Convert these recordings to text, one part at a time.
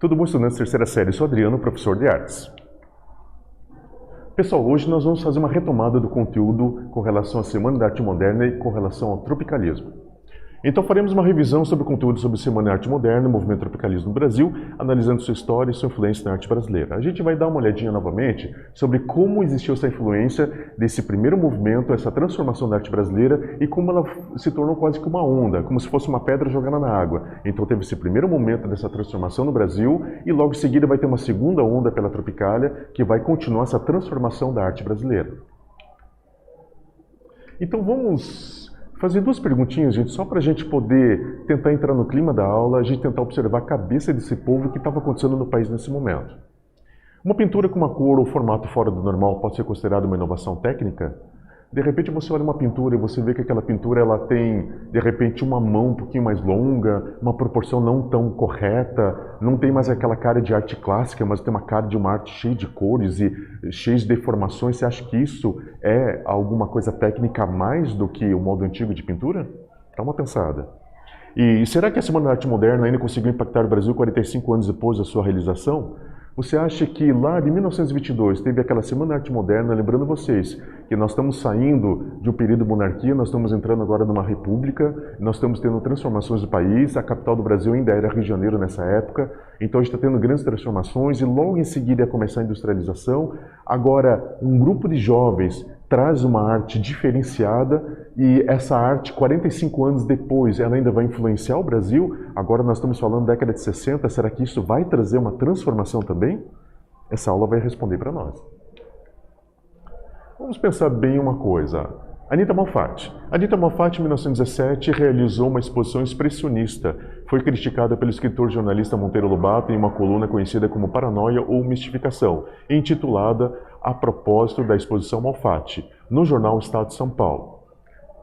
Tudo bom, estudantes da terceira série? Eu sou Adriano, professor de artes. Pessoal, hoje nós vamos fazer uma retomada do conteúdo com relação à Semana da Arte Moderna e com relação ao tropicalismo. Então faremos uma revisão sobre o conteúdo sobre Semana da Arte Moderna e movimento tropicalismo no Brasil, analisando sua história e sua influência na arte brasileira. A gente vai dar uma olhadinha novamente sobre como existiu essa influência desse primeiro movimento, essa transformação da arte brasileira e como ela se tornou quase que uma onda, como se fosse uma pedra jogada na água. Então teve esse primeiro momento dessa transformação no Brasil e logo em seguida vai ter uma segunda onda pela Tropicália que vai continuar essa transformação da arte brasileira. Então vamos fazer duas perguntinhas, gente, só para a gente poder tentar entrar no clima da aula, a gente tentar observar a cabeça desse povo que estava acontecendo no país nesse momento. Uma pintura com uma cor ou formato fora do normal pode ser considerada uma inovação técnica? De repente você olha uma pintura e você vê que aquela pintura ela tem, de repente, uma mão um pouquinho mais longa, uma proporção não tão correta, não tem mais aquela cara de arte clássica, mas tem uma cara de uma arte cheia de cores e cheia de deformações. Você acha que isso é alguma coisa técnica a mais do que o modo antigo de pintura? Dá uma pensada. E será que a Semana da Arte Moderna ainda conseguiu impactar o Brasil 45 anos depois da sua realização? Você acha que lá de 1922 teve aquela Semana da Arte Moderna, lembrando vocês que nós estamos saindo de um período de monarquia, nós estamos entrando agora numa república, nós estamos tendo transformações do país, a capital do Brasil ainda era Rio de Janeiro nessa época, então a gente está tendo grandes transformações e logo em seguida ia começar a industrialização. Agora, um grupo de jovens traz uma arte diferenciada e essa arte, 45 anos depois, ela ainda vai influenciar o Brasil. Agora nós estamos falando da década de 60, será que isso vai trazer uma transformação também? Essa aula vai responder para nós. Vamos pensar bem uma coisa. Anita Malfatti. Anita Malfatti, em 1917, realizou uma exposição expressionista. Foi criticada pelo escritor jornalista Monteiro Lobato em uma coluna conhecida como Paranoia ou Mistificação, intitulada A Propósito da Exposição Malfatti, no jornal Estado de São Paulo.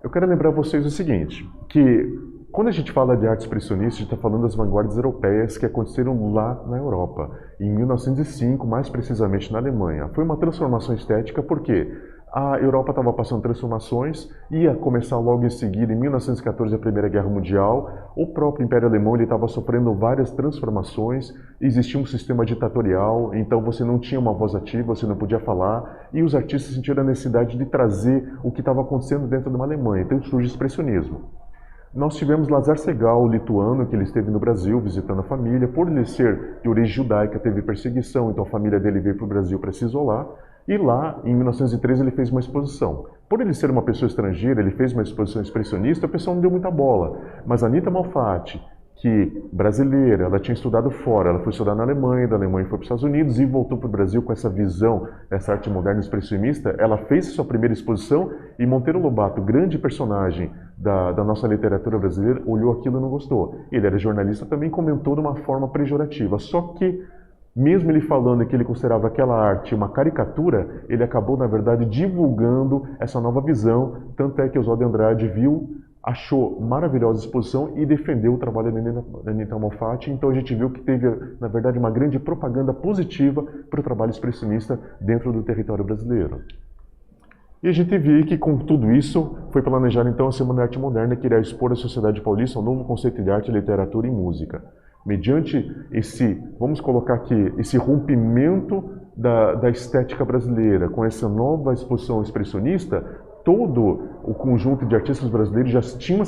Eu quero lembrar vocês o seguinte, que quando a gente fala de arte expressionista, a gente está falando das vanguardas europeias que aconteceram lá na Europa, em 1905, mais precisamente na Alemanha. Foi uma transformação estética porque a Europa estava passando transformações, ia começar logo em seguida, em 1914, a Primeira Guerra Mundial. O próprio Império Alemão estava sofrendo várias transformações, existia um sistema ditatorial, então você não tinha uma voz ativa, você não podia falar, e os artistas sentiram a necessidade de trazer o que estava acontecendo dentro de uma Alemanha, então surge o expressionismo. Nós tivemos Lazar Segal, o lituano, que ele esteve no Brasil visitando a família. Por ele ser de origem judaica, teve perseguição, então a família dele veio para o Brasil para se isolar. E lá, em 1913, ele fez uma exposição. Por ele ser uma pessoa estrangeira, ele fez uma exposição expressionista, o pessoal não deu muita bola. Mas a Anita Malfatti, que brasileira, ela tinha estudado fora, ela foi estudar na Alemanha, da Alemanha foi para os Estados Unidos e voltou para o Brasil com essa visão, essa arte moderna expressionista. Ela fez sua primeira exposição e Monteiro Lobato, grande personagem da nossa literatura brasileira, olhou aquilo e não gostou. Ele era jornalista, também comentou de uma forma pejorativa, só que mesmo ele falando que ele considerava aquela arte uma caricatura, ele acabou, na verdade, divulgando essa nova visão, tanto é que Oswald de Andrade viu, achou maravilhosa a exposição e defendeu o trabalho da Anita Malfatti. Então a gente viu que teve, na verdade, uma grande propaganda positiva para o trabalho expressionista dentro do território brasileiro. E a gente viu que com tudo isso foi planejada então a Semana da Arte Moderna, que irá expor à sociedade paulista um novo conceito de arte, literatura e música. Mediante esse, vamos colocar aqui, esse rompimento da estética brasileira, com essa nova exposição expressionista, todo o conjunto de artistas brasileiros já tinha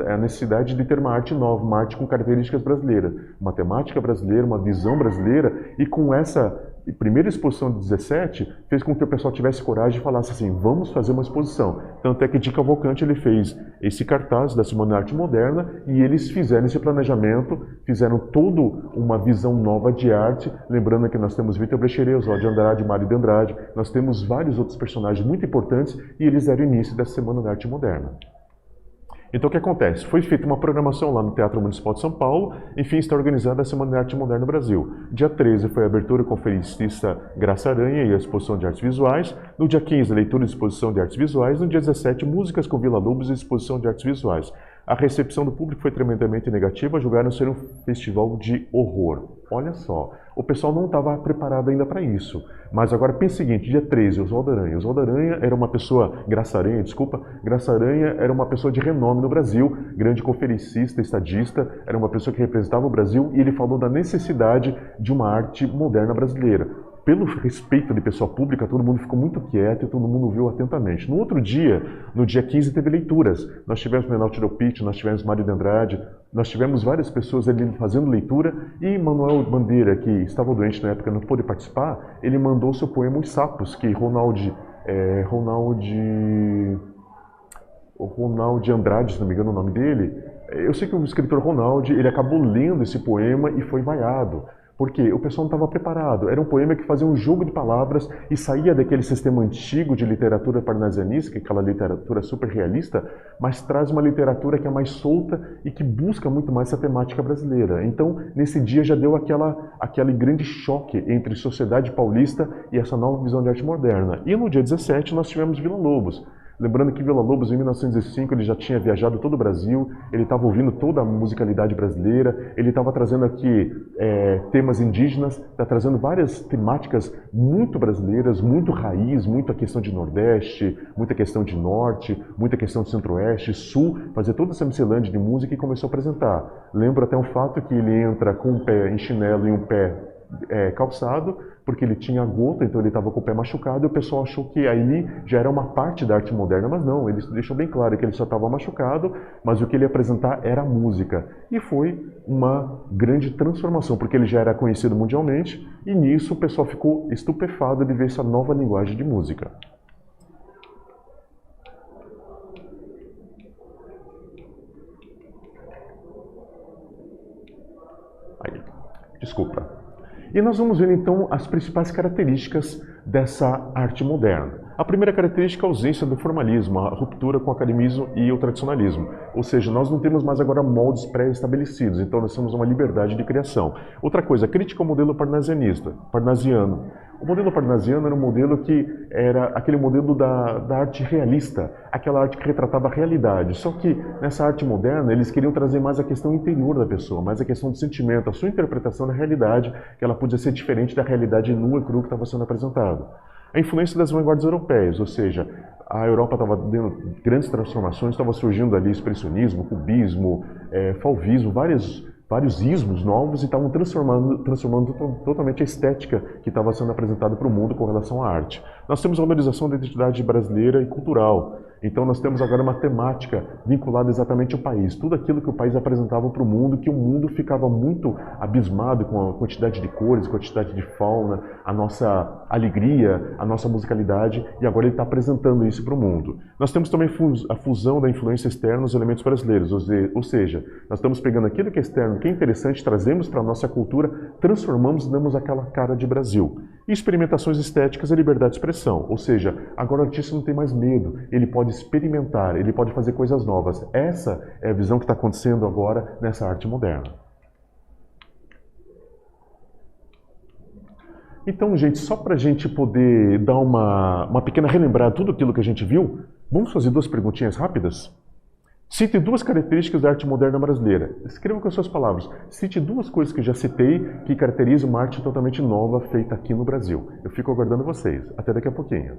a necessidade de ter uma arte nova, uma arte com características brasileiras, uma temática brasileira, uma visão brasileira, e com essa primeira exposição de 17, fez com que o pessoal tivesse coragem e falasse assim, vamos fazer uma exposição. Tanto é que Di Cavalcanti ele fez esse cartaz da Semana da Arte Moderna e eles fizeram esse planejamento, fizeram toda uma visão nova de arte, lembrando que nós temos Vitor Brecheret, Oswald de Andrade, Mário de Andrade, nós temos vários outros personagens muito importantes e eles deram início da Semana da Arte Moderna. Então o que acontece? Foi feita uma programação lá no Teatro Municipal de São Paulo, enfim, está organizada a Semana da Arte Moderna no Brasil. Dia 13 foi a abertura conferencista Graça Aranha e a exposição de artes visuais. No dia 15, leitura e exposição de artes visuais. No dia 17, músicas com Vila Lobos e exposição de artes visuais. A recepção do público foi tremendamente negativa, julgaram ser um festival de horror. Olha só, o pessoal não estava preparado ainda para isso. Mas agora pense o seguinte, dia 13, Oswaldo Aranha. Oswaldo Aranha era uma pessoa, Graça Aranha, desculpa, Graça Aranha era uma pessoa de renome no Brasil, grande conferencista, estadista, era uma pessoa que representava o Brasil e ele falou da necessidade de uma arte moderna brasileira. Pelo respeito de pessoa pública, todo mundo ficou muito quieto e todo mundo ouviu atentamente. No outro dia, no dia 15, teve leituras. Nós tivemos Menalti Del Pitti, nós tivemos Mário de Andrade, nós tivemos várias pessoas ali fazendo leitura e Manuel Bandeira, que estava doente na época, não pôde participar, ele mandou seu poema Os Sapos, que Ronald Andrade, se não me engano o nome dele, eu sei que o escritor Ronald, ele acabou lendo esse poema e foi vaiado. Porque o pessoal não estava preparado. Era um poema que fazia um jogo de palavras e saía daquele sistema antigo de literatura parnasianista, que é aquela literatura super realista, mas traz uma literatura que é mais solta e que busca muito mais essa temática brasileira. Então, nesse dia já deu aquele grande choque entre sociedade paulista e essa nova visão de arte moderna. E no dia 17 nós tivemos Vila Lobos. Lembrando que Vila Lobos, em 1905, ele já tinha viajado todo o Brasil, ele estava ouvindo toda a musicalidade brasileira, ele estava trazendo aqui temas indígenas, está trazendo várias temáticas muito brasileiras, muito raiz, muita questão de Nordeste, muita questão de Norte, muita questão de Centro-Oeste, Sul, fazer toda essa miscelânea de música e começou a apresentar. Lembro até um fato que ele entra com um pé em chinelo e um pé calçado, porque ele tinha gota, então ele estava com o pé machucado, e o pessoal achou que ali já era uma parte da arte moderna, mas não, ele deixou bem claro que ele só estava machucado, mas o que ele ia apresentar era a música. E foi uma grande transformação, porque ele já era conhecido mundialmente, e nisso o pessoal ficou estupefado de ver essa nova linguagem de música. Aí, desculpa. E nós vamos ver então as principais características dessa arte moderna. A primeira característica é a ausência do formalismo, a ruptura com o academismo e o tradicionalismo. Ou seja, nós não temos mais agora moldes pré-estabelecidos, então nós temos uma liberdade de criação. Outra coisa, crítica ao modelo parnasiano. O modelo parnasiano era um modelo que era aquele modelo da arte realista, aquela arte que retratava a realidade. Só que nessa arte moderna eles queriam trazer mais a questão interior da pessoa, mais a questão do sentimento, a sua interpretação da realidade, que ela podia ser diferente da realidade nua e crua que estava sendo apresentada. A influência das vanguardas europeias, ou seja, a Europa estava dando grandes transformações, estava surgindo ali expressionismo, cubismo, fauvismo, vários ismos novos e estavam transformando totalmente a estética que estava sendo apresentada para o mundo com relação à arte. Nós temos a valorização da identidade brasileira e cultural. Então nós temos agora uma temática vinculada exatamente ao país. Tudo aquilo que o país apresentava para o mundo, que o mundo ficava muito abismado com a quantidade de cores, quantidade de fauna, a nossa alegria, a nossa musicalidade, e agora ele está apresentando isso para o mundo. Nós temos também a fusão da influência externa nos elementos brasileiros, ou seja, nós estamos pegando aquilo que é externo, que é interessante, trazemos para a nossa cultura, transformamos e damos aquela cara de Brasil. E experimentações estéticas e liberdade de expressão, ou seja, agora o artista não tem mais medo, ele pode experimentar, ele pode fazer coisas novas. Essa é a visão que está acontecendo agora nessa arte moderna. Então, gente, só para a gente poder dar uma pequena relembrada de tudo aquilo que a gente viu, vamos fazer duas perguntinhas rápidas? Cite duas características da arte moderna brasileira. Escreva com as suas palavras. Cite duas coisas que eu já citei que caracterizam uma arte totalmente nova feita aqui no Brasil. Eu fico aguardando vocês. Até daqui a pouquinho.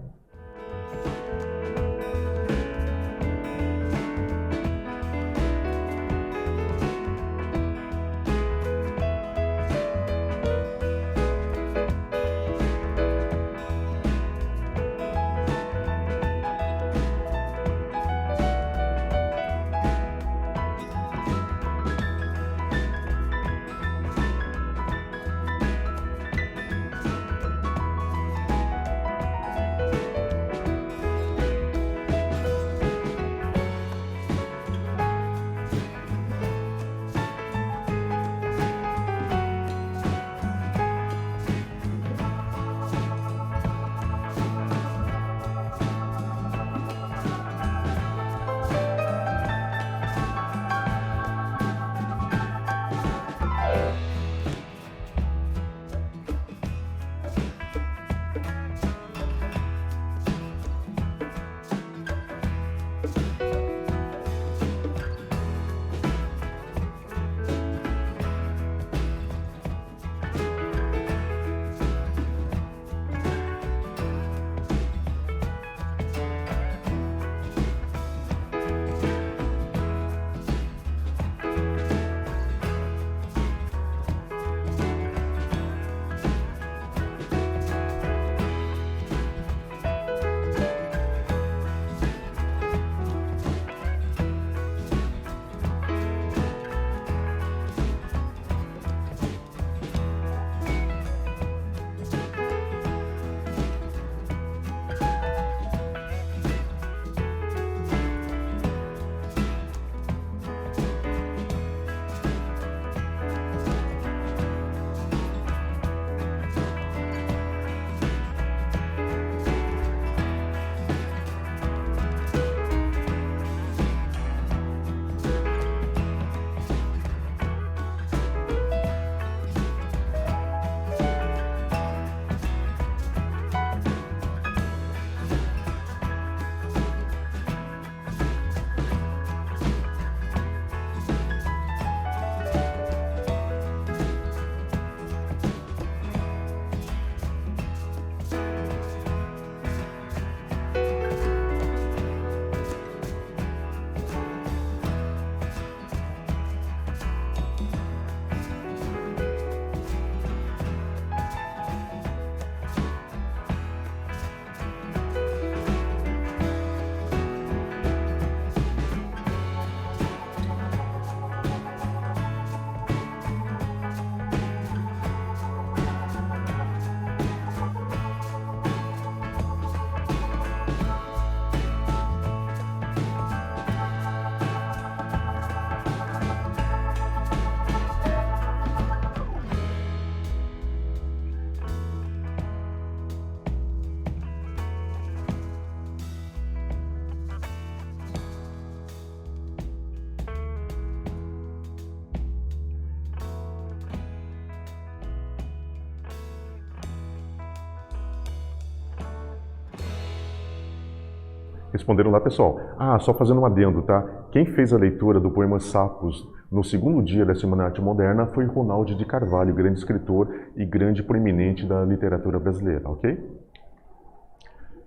Responderam lá, pessoal. Ah, só fazendo um adendo, tá? Quem fez a leitura do poema Sapos no segundo dia da Semana Arte Moderna foi Ronaldo de Carvalho, grande escritor e grande proeminente da literatura brasileira, ok?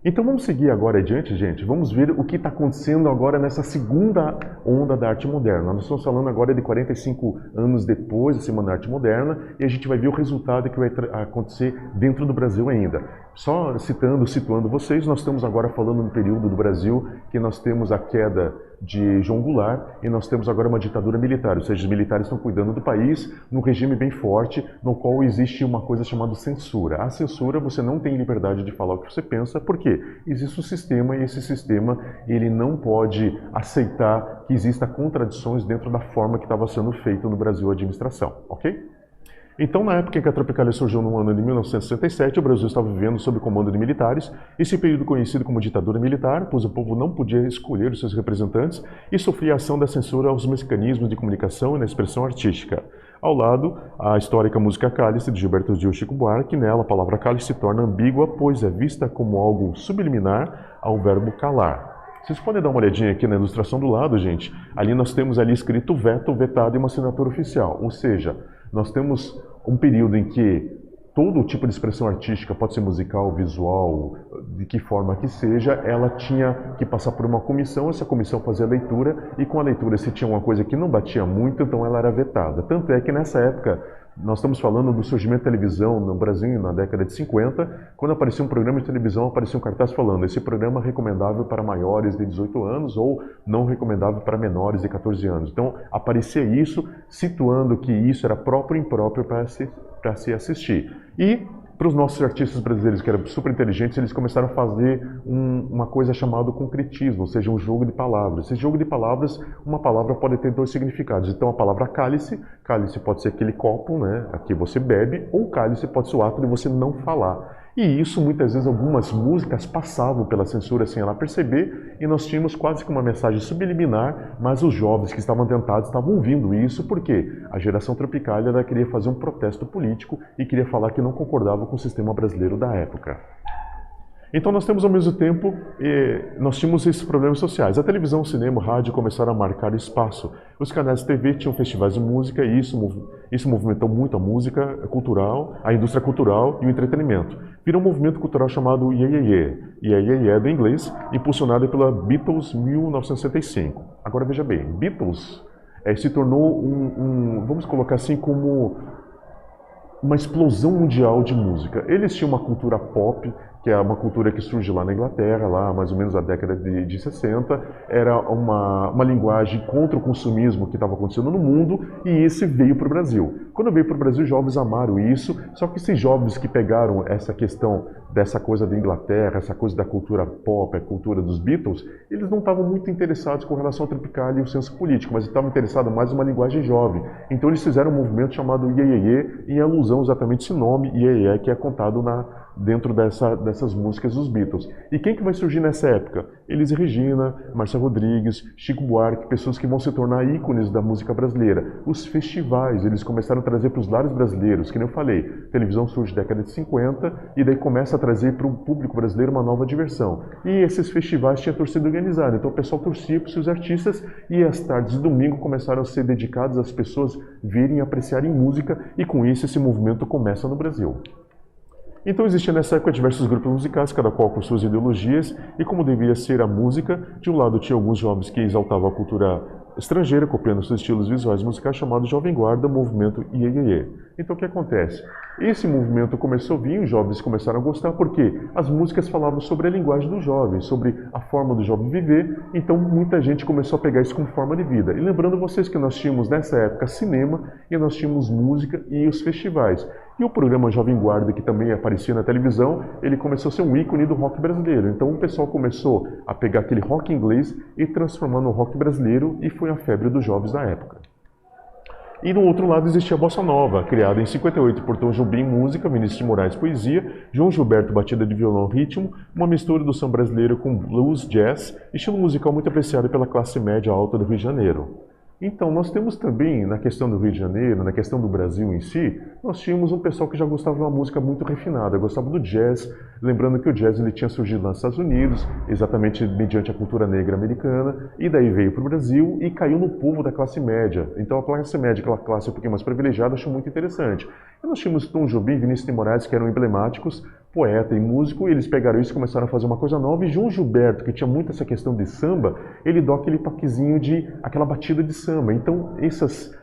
Então vamos seguir agora adiante, gente. Vamos ver o que está acontecendo agora nessa segunda onda da arte moderna. Nós estamos falando agora de 45 anos depois da Semana Arte Moderna e a gente vai ver o resultado que vai acontecer dentro do Brasil ainda. Só situando vocês, nós estamos agora falando no período do Brasil que nós temos a queda de João Goulart e nós temos agora uma ditadura militar, ou seja, os militares estão cuidando do país num regime bem forte, no qual existe uma coisa chamada censura. A censura, você não tem liberdade de falar o que você pensa, por quê? Existe um sistema e esse sistema ele não pode aceitar que exista contradições dentro da forma que estava sendo feito no Brasil a administração, ok? Então, na época em que a Tropicália surgiu no ano de 1967, o Brasil estava vivendo sob comando de militares, esse período conhecido como ditadura militar, pois o povo não podia escolher os seus representantes e sofria a ação da censura aos mecanismos de comunicação e na expressão artística. Ao lado, a histórica música Cálice, de Gilberto Gil e Chico Buarque, nela a palavra cálice se torna ambígua, pois é vista como algo subliminar ao verbo calar. Vocês podem dar uma olhadinha aqui na ilustração do lado, gente. Ali nós temos ali escrito veto, vetado e uma assinatura oficial, ou seja, nós temos um período em que todo tipo de expressão artística, pode ser musical, visual, de que forma que seja, ela tinha que passar por uma comissão, essa comissão fazia a leitura, e com a leitura se tinha uma coisa que não batia muito, então ela era vetada. Tanto é que nessa época, nós estamos falando do surgimento da televisão no Brasil na década de 50, quando aparecia um programa de televisão, aparecia um cartaz falando esse programa é recomendável para maiores de 18 anos ou não recomendável para menores de 14 anos. Então aparecia isso, situando que isso era próprio e impróprio para se assistir. E para os nossos artistas brasileiros que eram super inteligentes, eles começaram a fazer uma coisa chamada concretismo, ou seja, um jogo de palavras. Esse jogo de palavras, uma palavra pode ter dois significados. Então a palavra cálice, cálice pode ser aquele copo, né, que você bebe, ou cálice pode ser o ato de você não falar. E isso, muitas vezes, algumas músicas passavam pela censura sem ela perceber, e nós tínhamos quase que uma mensagem subliminar, mas os jovens que estavam tentados estavam ouvindo isso, porque a geração Tropicália ela queria fazer um protesto político e queria falar que não concordava com o sistema brasileiro da época. Então nós temos ao mesmo tempo, nós tínhamos esses problemas sociais. A televisão, o cinema, o rádio começaram a marcar espaço. Os canais de TV tinham festivais de música e isso movimentou muito a música cultural, a indústria cultural e o entretenimento. Virou um movimento cultural chamado Yeah Yeah Yeah, Yeah Yeah Yeah do inglês, impulsionado pela Beatles 1965. Agora veja bem, Beatles se tornou vamos colocar assim como uma explosão mundial de música. Eles tinham uma cultura pop, que é uma cultura que surge lá na Inglaterra, lá mais ou menos na década de 60, era uma linguagem contra o consumismo que estava acontecendo no mundo, e esse veio para o Brasil. Quando veio para o Brasil, os jovens amaram isso, só que esses jovens que pegaram essa questão dessa coisa da Inglaterra, essa coisa da cultura pop, a cultura dos Beatles, eles não estavam muito interessados com relação ao Tropicália e o senso político, mas estavam interessados mais em uma linguagem jovem. Então eles fizeram um movimento chamado Yeah Yeah Yeah, em alusão exatamente a esse nome, Yeah Yeah, que é contado dentro dessas músicas dos Beatles. E quem que vai surgir nessa época? Elis Regina, Márcia Rodrigues, Chico Buarque, pessoas que vão se tornar ícones da música brasileira. Os festivais, eles começaram a trazer para os lares brasileiros, que nem eu falei, televisão surge na década de 50 e daí começa a trazer para o público brasileiro uma nova diversão. E esses festivais tinham torcida organizada, então o pessoal torcia para os seus artistas e as tardes de domingo começaram a ser dedicadas às pessoas virem e apreciarem música e com isso esse movimento começa no Brasil. Então existiam nessa época diversos grupos musicais, cada qual com suas ideologias, e como deveria ser a música, de um lado tinha alguns jovens que exaltavam a cultura estrangeira, copiando seus estilos visuais musicais, chamado Jovem Guarda, movimento Yeah Yeah Yeah. Então o que acontece? Esse movimento começou a vir, os jovens começaram a gostar, porque as músicas falavam sobre a linguagem do jovem, sobre a forma do jovem viver, então muita gente começou a pegar isso como forma de vida. E lembrando vocês que nós tínhamos nessa época cinema, e nós tínhamos música e os festivais. E o programa Jovem Guarda, que também aparecia na televisão, ele começou a ser um ícone do rock brasileiro. Então o pessoal começou a pegar aquele rock inglês e transformar no rock brasileiro, e foi a febre dos jovens da época. E do outro lado existia a Bossa Nova, criada em 58 por Tom Jobim, música, Vinícius de Moraes, poesia, João Gilberto, batida de violão, ritmo, uma mistura do samba brasileiro com blues, jazz, estilo musical muito apreciado pela classe média alta do Rio de Janeiro. Então, nós temos também, na questão do Rio de Janeiro, na questão do Brasil em si, nós tínhamos um pessoal que já gostava de uma música muito refinada, gostava do jazz, lembrando que o jazz ele tinha surgido nos Estados Unidos, exatamente mediante a cultura negra americana, e daí veio para o Brasil e caiu no povo da classe média. Então, a classe média, aquela classe um pouquinho mais privilegiada, achou muito interessante. E nós tínhamos Tom Jobim e Vinícius de Moraes, que eram emblemáticos, poeta e músico, e eles pegaram isso e começaram a fazer uma coisa nova, e João Gilberto, que tinha muito essa questão de samba, ele dá aquele toquezinho de aquela batida de samba. Então,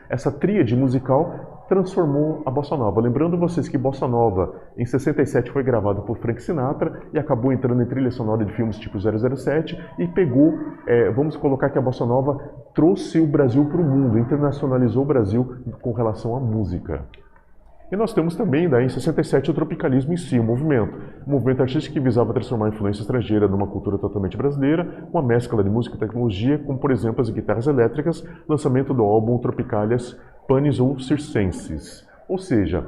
essa tríade musical transformou a Bossa Nova. Lembrando vocês que Bossa Nova, em 67, foi gravada por Frank Sinatra e acabou entrando em trilha sonora de filmes tipo 007 e pegou, vamos colocar que a Bossa Nova trouxe o Brasil para o mundo, internacionalizou o Brasil com relação à música. E nós temos também, daí, em 67, o tropicalismo em si, um movimento artístico que visava transformar a influência estrangeira numa cultura totalmente brasileira, com a mescla de música e tecnologia, como, por exemplo, as guitarras elétricas, lançamento do álbum Tropicálias Panis ou Circenses. Ou seja,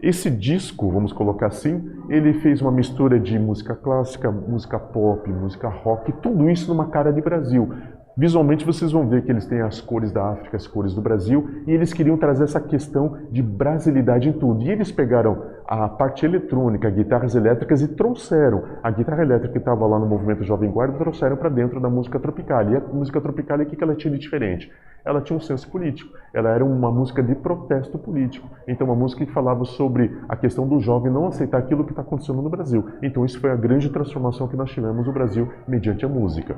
esse disco, vamos colocar assim, ele fez uma mistura de música clássica, música pop, música rock, tudo isso numa cara de Brasil. Visualmente vocês vão ver que eles têm as cores da África, as cores do Brasil, e eles queriam trazer essa questão de brasilidade em tudo. E eles pegaram a parte eletrônica, guitarras elétricas, e trouxeram a guitarra elétrica que estava lá no movimento Jovem Guarda, trouxeram para dentro da música tropical. E a música tropical, o que ela tinha de diferente? Ela tinha um senso político, ela era uma música de protesto político. Então, uma música que falava sobre a questão do jovem não aceitar aquilo que está acontecendo no Brasil. Então, isso foi a grande transformação que nós tivemos no Brasil mediante a música.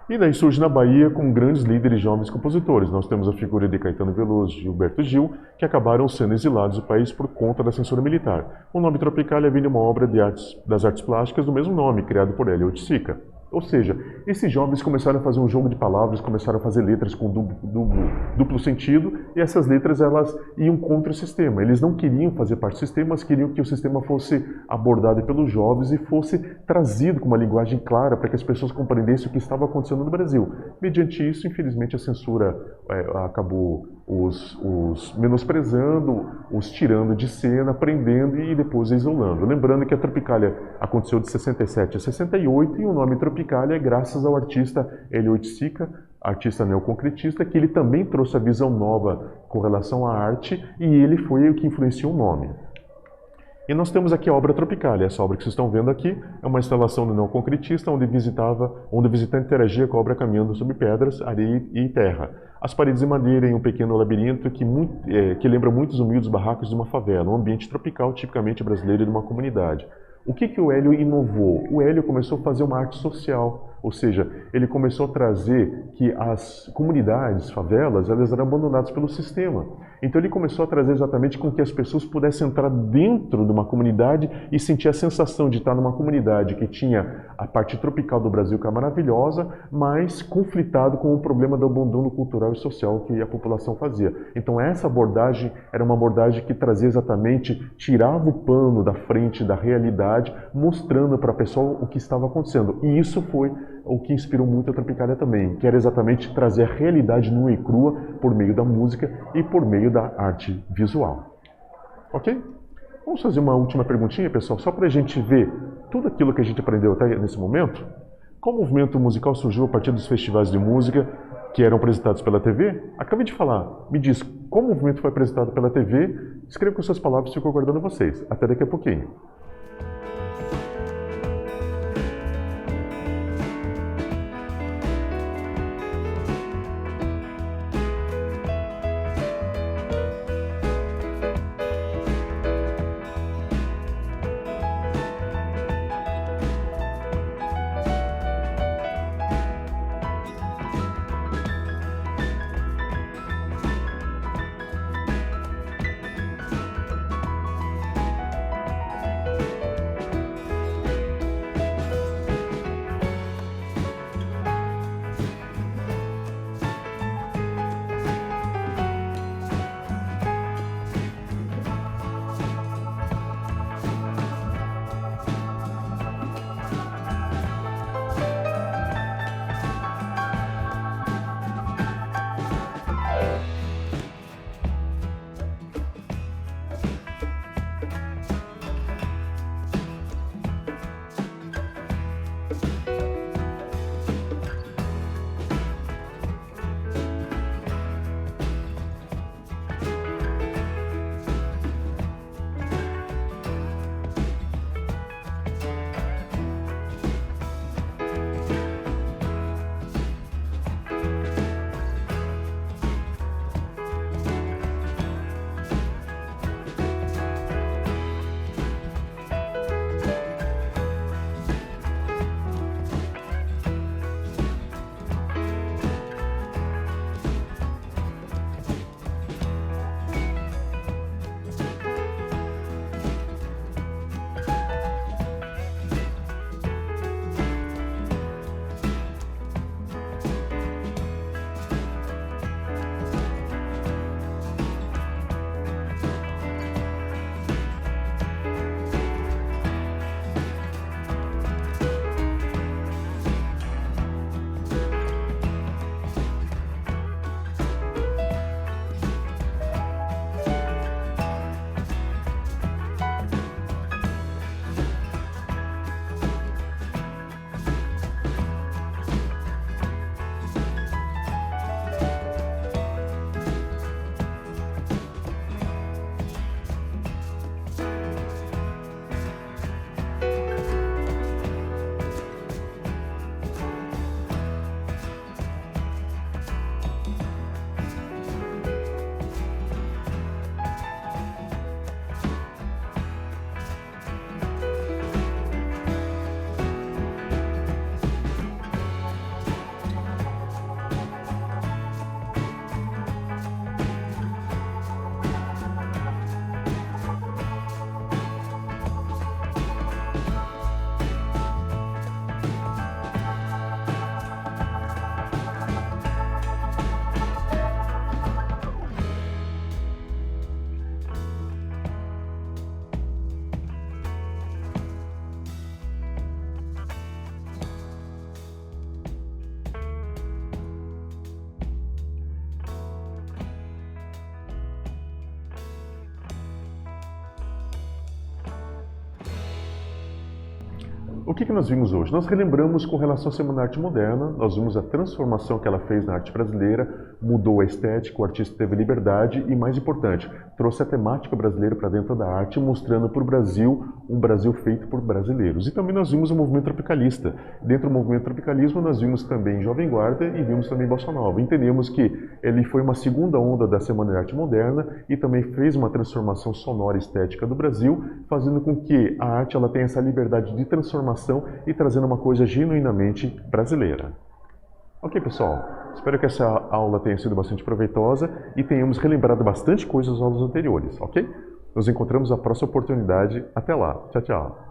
E daí surge na Bahia com grandes líderes jovens compositores. Nós temos a figura de Caetano Veloso e Gilberto Gil, que acabaram sendo exilados do país por conta da censura militar. O nome Tropicália vem de uma obra das artes plásticas do mesmo nome, criado por Hélio Oiticica. Ou seja, esses jovens começaram a fazer um jogo de palavras, começaram a fazer letras com duplo sentido, e essas letras elas iam contra o sistema. Eles não queriam fazer parte do sistema, mas queriam que o sistema fosse abordado pelos jovens e fosse trazido com uma linguagem clara para que as pessoas compreendessem o que estava acontecendo no Brasil. Mediante isso, infelizmente, a censura acabou os menosprezando, os tirando de cena, prendendo e depois isolando. Lembrando que a Tropicália aconteceu de 67 a 68 e o nome Tropicália é graças ao artista Hélio Oiticica, artista neoconcretista, que ele também trouxe a visão nova com relação à arte e ele foi o que influenciou o nome. E nós temos aqui a obra Tropicália. Essa obra que vocês estão vendo aqui é uma instalação do neoconcretista onde o visitante interagia com a obra caminhando sobre pedras, areia e terra. As paredes de madeira em um pequeno labirinto que lembra muitos humildes barracos de uma favela, um ambiente tropical tipicamente brasileiro de uma comunidade. O que o Hélio inovou? O Hélio começou a fazer uma arte social, ou seja, ele começou a trazer que as comunidades, favelas, elas eram abandonadas pelo sistema. Então ele começou a trazer exatamente com que as pessoas pudessem entrar dentro de uma comunidade e sentir a sensação de estar numa comunidade que tinha a parte tropical do Brasil, que é maravilhosa, mas conflitado com o problema do abandono cultural e social que a população fazia. Então essa abordagem era uma abordagem que trazia exatamente, tirava o pano da frente da realidade, mostrando para a pessoa o que estava acontecendo. E isso foi o que inspirou muito a Tropicália também, que era exatamente trazer a realidade nua e crua por meio da música e por meio da arte visual. Ok? Vamos fazer uma última perguntinha, pessoal, só para a gente ver tudo aquilo que a gente aprendeu até nesse momento. Qual movimento musical surgiu a partir dos festivais de música que eram apresentados pela TV? Acabei de falar. Me diz, qual movimento foi apresentado pela TV? Escreva com suas palavras, fico aguardando vocês. Até daqui a pouquinho. o que nós vimos hoje? Nós relembramos com relação à Semana da Arte Moderna, nós vimos a transformação que ela fez na arte brasileira, mudou a estética, o artista teve liberdade e, mais importante, trouxe a temática brasileira para dentro da arte, mostrando para o Brasil um Brasil feito por brasileiros. E também nós vimos o movimento tropicalista. Dentro do movimento tropicalismo, nós vimos também Jovem Guarda e vimos também Bossa Nova. Entendemos que ele foi uma segunda onda da Semana da Arte Moderna e também fez uma transformação sonora e estética do Brasil, fazendo com que a arte ela tenha essa liberdade de transformação e trazendo uma coisa genuinamente brasileira. Ok, pessoal? Espero que essa aula tenha sido bastante proveitosa e tenhamos relembrado bastante coisas das aulas anteriores, ok? Nos encontramos na próxima oportunidade. Até lá. Tchau, tchau.